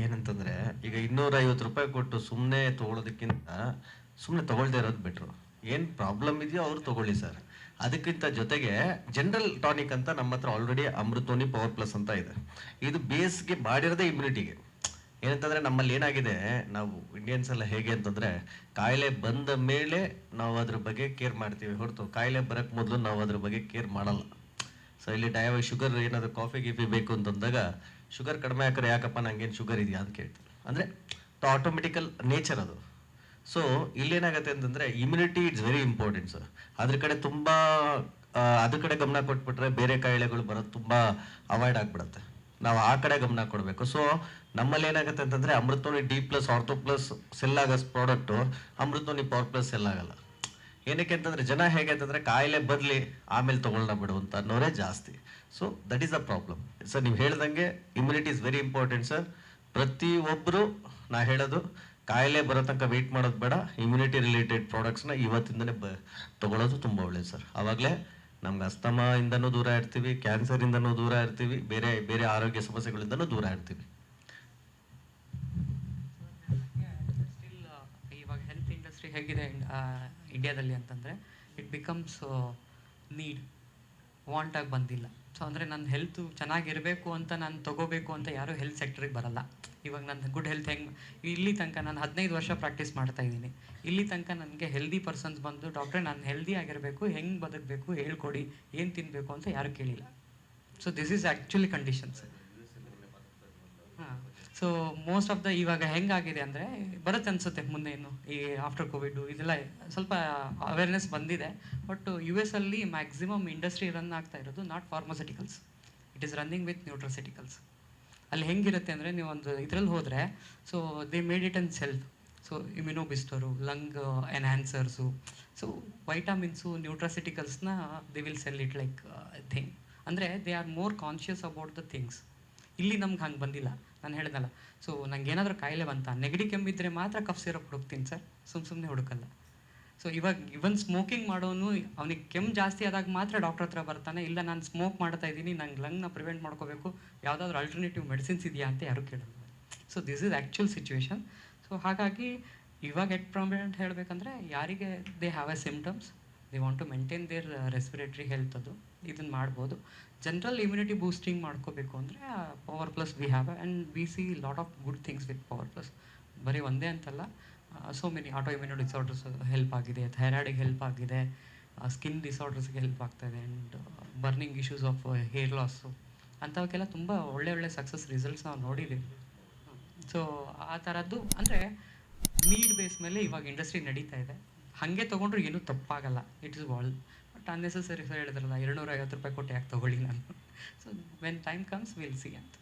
ಏನಂತಂದ್ರೆ ಈಗ 250 ರೂಪಾಯಿ ಕೊಟ್ಟು ಸುಮ್ಮನೆ ತಗೊಳ್ಳೋದಕ್ಕಿಂತ ಸುಮ್ಮನೆ ತಗೊಳ್ದೇ ಇರೋದು ಬೆಟ್ರು. ಏನು ಪ್ರಾಬ್ಲಮ್ ಇದೆಯೋ ಅವ್ರು ತಗೊಳ್ಳಿ ಸರ್. ಅದಕ್ಕಿಂತ ಜೊತೆಗೆ ಜನರಲ್ ಟಾನಿಕ್ ಅಂತ ನಮ್ಮ ಹತ್ರ ಆಲ್ರೆಡಿ ಅಮೃತೋನಿ ಪವರ್ ಪ್ಲಸ್ ಅಂತ ಇದೆ. ಇದು ಬೇಸ್ಗೆ ಮಾಡಿರೋದೇ ಇಮ್ಯುನಿಟಿಗೆ. ಏನಂತಂದ್ರೆ ನಮ್ಮಲ್ಲಿ ಏನಾಗಿದೆ, ನಾವು ಇಂಡಿಯನ್ಸ್ ಎಲ್ಲ ಹೇಗೆ ಅಂತಂದ್ರೆ ಕಾಯಿಲೆ ಬಂದ ಮೇಲೆ ನಾವು ಅದ್ರ ಬಗ್ಗೆ ಕೇರ್ ಮಾಡ್ತೀವಿ ಹೊರತು ಕಾಯಿಲೆ ಬರಕ್ ಮೊದಲು ನಾವು ಅದ್ರ ಬಗ್ಗೆ ಕೇರ್ ಮಾಡಲ್ಲ. ಸೊ ಇಲ್ಲಿ ಶುಗರ್ ಏನಾದರೂ ಕಾಫಿ ಗೀಫಿ ಬೇಕು ಅಂತಂದಾಗ ಶುಗರ್ ಕಡಿಮೆ ಹಾಕಿದ್ರೆ ಯಾಕಪ್ಪ ನಂಗೇನು ಶುಗರ್ ಇದೆಯಾ ಅಂತ ಕೇಳ್ತೀವಿ. ಅಂದರೆ ಆಟೋಮೆಟಿಕಲ್ ನೇಚರ್ ಅದು. ಸೊ ಇಲ್ಲೇನಾಗತ್ತೆ ಅಂತಂದರೆ immunity it's very important sir. ಅದ್ರ ಕಡೆ ತುಂಬ ಅದ್ರ ಕಡೆ ಗಮನ ಕೊಟ್ಬಿಟ್ರೆ ಬೇರೆ ಕಾಯಿಲೆಗಳು ಬರೋದು ತುಂಬ ಅವಾಯ್ಡ್ ಆಗಿಬಿಡುತ್ತೆ. ನಾವು ಆ ಕಡೆ ಗಮನ ಕೊಡಬೇಕು. ಸೊ ನಮ್ಮಲ್ಲಿ ಏನಾಗುತ್ತೆ ಅಂತಂದರೆ ಅಮೃತೋನಿ D plus ortho plus sell ಆಗೋ ಪ್ರಾಡಕ್ಟು ಅಮೃತೋನಿ ಪವರ್ ಪ್ಲಸ್ ಸೆಲ್ ಆಗಲ್ಲ. ಏನಕ್ಕೆ ಅಂತಂದರೆ ಜನ ಹೇಗೆ ಅಂತಂದರೆ ಕಾಯಿಲೆ ಬರಲಿ ಆಮೇಲೆ ತೊಗೊಳ್ಳೋಣ ಬಿಡು ಅಂತ ಅನ್ನೋರೇ ಜಾಸ್ತಿ. So that is a problem sir. ನೀವು ಹೇಳ್ದಂಗೆ immunity is very important sir. ಪ್ರತಿಯೊಬ್ಬರು ನಾ ಹೇಳೋದು ಕಾಯಿಲೆ ಬರೋ ತನಕ ವೆಯ್ಟ್ ಮಾಡೋದು ಬೇಡ. ಇಮ್ಯುನಿಟಿ ರಿಲೇಟೆಡ್ ಪ್ರಾಡಕ್ಟ್ಸ್ನ ಇವತ್ತಿಂದನೇ ತೊಗೊಳ್ಳೋದು ತುಂಬ ಒಳ್ಳೇದು ಸರ್. ಆವಾಗಲೇ ನಮ್ಗೆ ಅಸ್ತಮಾಯಿಂದನೂ ದೂರ ಇರ್ತೀವಿ, ಕ್ಯಾನ್ಸರಿಂದನೂ ದೂರ ಇರ್ತೀವಿ, ಬೇರೆ ಬೇರೆ ಆರೋಗ್ಯ ಸಮಸ್ಯೆಗಳಿಂದನೂ ದೂರ ಇರ್ತೀವಿ. ಇವಾಗ ಹೆಲ್ತ್ ಇಂಡಸ್ಟ್ರಿ ಹೇಗಿದೆ ಇಂಡಿಯಾದಲ್ಲಿ ಅಂತಂದರೆ ಇಟ್ ಬಿಕಮ್ಸ್ ನೀಡ್, ವಾಂಟಾಗಿ ಬಂದಿಲ್ಲ. ಸೊ ಅಂದರೆ ನನ್ನ ಹೆಲ್ತು ಚೆನ್ನಾಗಿರಬೇಕು ಅಂತ ನಾನು ತೊಗೋಬೇಕು ಅಂತ ಯಾರೂ ಹೆಲ್ತ್ ಸೆಕ್ಟ್ರಿಗೆ ಬರಲ್ಲ. ಇವಾಗ ನನ್ನ ಗುಡ್ ಹೆಲ್ತ್ ಹೆಂಗೆ ಇಲ್ಲಿ ತನಕ ನಾನು 15 ವರ್ಷ ಪ್ರಾಕ್ಟೀಸ್ ಮಾಡ್ತಾಯಿದ್ದೀನಿ. ಇಲ್ಲಿ ತನಕ ನನಗೆ ಹೆಲ್ದಿ ಪರ್ಸನ್ಸ್ ಬಂದು ಡಾಕ್ಟ್ರೆ ನಾನು ಹೆಲ್ದಿ ಆಗಿರಬೇಕು, ಹೆಂಗೆ ಬದುಕಬೇಕು ಹೇಳ್ಕೊಡಿ, ಏನು ತಿನ್ನಬೇಕು ಅಂತ ಯಾರೂ ಕೇಳಿಲ್ಲ. So this is actually conditions. ಹಾಂ, ಸೊ ಮೋಸ್ಟ್ ಆಫ್ ದ ಇವಾಗ ಹೆಂಗಾಗಿದೆ ಅಂದರೆ ಬರುತ್ತೆ ಅನಿಸುತ್ತೆ ಮುಂದೆ ಏನು ಈ ಆಫ್ಟರ್ ಕೋವಿಡ್ ಇದೆಲ್ಲ ಸ್ವಲ್ಪ ಅವೇರ್ನೆಸ್ ಬಂದಿದೆ. ಬಟ್ US ಅಲ್ಲಿ ಮ್ಯಾಕ್ಸಿಮಮ್ ಇಂಡಸ್ಟ್ರಿ ರನ್ ಆಗ್ತಾ ಇರೋದು not pharmaceuticals, it is running with nutraceuticals. ಅಲ್ಲಿ ಹೆಂಗಿರುತ್ತೆ ಅಂದರೆ ನೀವು ಒಂದು ಇದರಲ್ಲಿ ಹೋದರೆ so they made it on self. So ಇಮ್ಯುನೋಬಿಸ್ಟರು, ಲಂಗ್ ಎನ್ಹ್ಯಾನ್ಸರ್ಸು, ಸೊ ವೈಟಾಮಿನ್ಸು, ನ್ಯೂಟ್ರಾಸ್ಯೂಟಿಕಲ್ಸ್ನ they will sell it like thing. ಅಂದರೆ they are more conscious about the things. ಇಲ್ಲಿ ನಮ್ಗೆ ಹಂಗೆ ಬಂದಿಲ್ಲ. ನಾನು ಹೇಳಿದ್ನಲ್ಲ, ಸೊ ನಂಗೆ ಏನಾದರೂ ಕಾಯಿಲೆ ಬಂತ, ನೆಗಡಿ ಕೆಮ್ಮಿದ್ರೆ ಮಾತ್ರ ಕಫ್ ಸಿರಪ್ ಹುಡುಕ್ತೀನಿ ಸರ್, ಸುಮ್ಮನೆ ಹುಡುಕಲ್ಲ. ಸೊ ಇವಾಗ ಇವನ್ ಸ್ಮೋಕಿಂಗ್ ಮಾಡೋನು ಅವನಿಗೆ ಕೆಮ್ಮು ಜಾಸ್ತಿ ಆದಾಗ ಮಾತ್ರ ಡಾಕ್ಟರ್ ಹತ್ರ ಬರ್ತಾನೆ. ಇಲ್ಲ ನಾನು ಸ್ಮೋಕ್ ಮಾಡ್ತಾ ಇದ್ದೀನಿ, ನಂಗೆ ಲಂಗ್ನ ಪ್ರಿವೆಂಟ್ ಮಾಡ್ಕೋಬೇಕು, ಯಾವುದಾದ್ರೂ ಆಲ್ಟರ್ನೇಟಿವ್ ಮೆಡಿಸಿನ್ಸ್ ಇದೆಯಾ ಅಂತ ಯಾರು ಕೇಳಲ್ಲ. So this is actual situation. So ಹಾಗಾಗಿ ಇವಾಗ ಎಟ್ ಪ್ರಾಮಿನೆಂಟ್ ಹೇಳಬೇಕಂದ್ರೆ ಯಾರಿಗೆ they have a symptoms, they want to maintain their respiratory health, ಅದು ಇದನ್ನು ಮಾಡ್ಬೋದು. ಜನರಲ್ ಇಮ್ಯುನಿಟಿ ಬೂಸ್ಟಿಂಗ್ ಮಾಡ್ಕೋಬೇಕು ಅಂದರೆ power plus we have and we see lot of good things with power plus. ಬರೀ ಒಂದೇ ಅಂತಲ್ಲ, so many auto immuno disorders help ಆಗಿದೆ, ಥೈರಾಯ್ಡಿಗೆ ಹೆಲ್ಪ್ ಆಗಿದೆ, ಸ್ಕಿನ್ ಡಿಸಾರ್ಡರ್ಸ್ಗೆ ಹೆಲ್ಪ್ ಆಗ್ತಾಯಿದೆ, and burning issues of hair loss ಅಂಥವಕ್ಕೆಲ್ಲ ತುಂಬ ಒಳ್ಳೆ ಸಕ್ಸಸ್ ರಿಸಲ್ಟ್ಸ್ ನಾವು ನೋಡಿದ್ದೀವಿ. ಸೊ ಆ ಥರದ್ದು ಅಂದರೆ ನೀಡ್ ಬೇಸ್ ಮೇಲೆ ಇವಾಗ ಇಂಡಸ್ಟ್ರಿ ನಡೀತಾ ಇದೆ. ಹಾಗೆ ತೊಗೊಂಡ್ರು ಏನೂ ತಪ್ಪಾಗಲ್ಲ, it is wall. But unnecessary ಹೇಳಿದ್ರಲ್ಲ 250 ರೂಪಾಯಿ ಕೊಟ್ಟು ಯಾಕೆ ತೊಗೊಳ್ಳಿ ನಾನು. So when time comes will see ಅಂತ.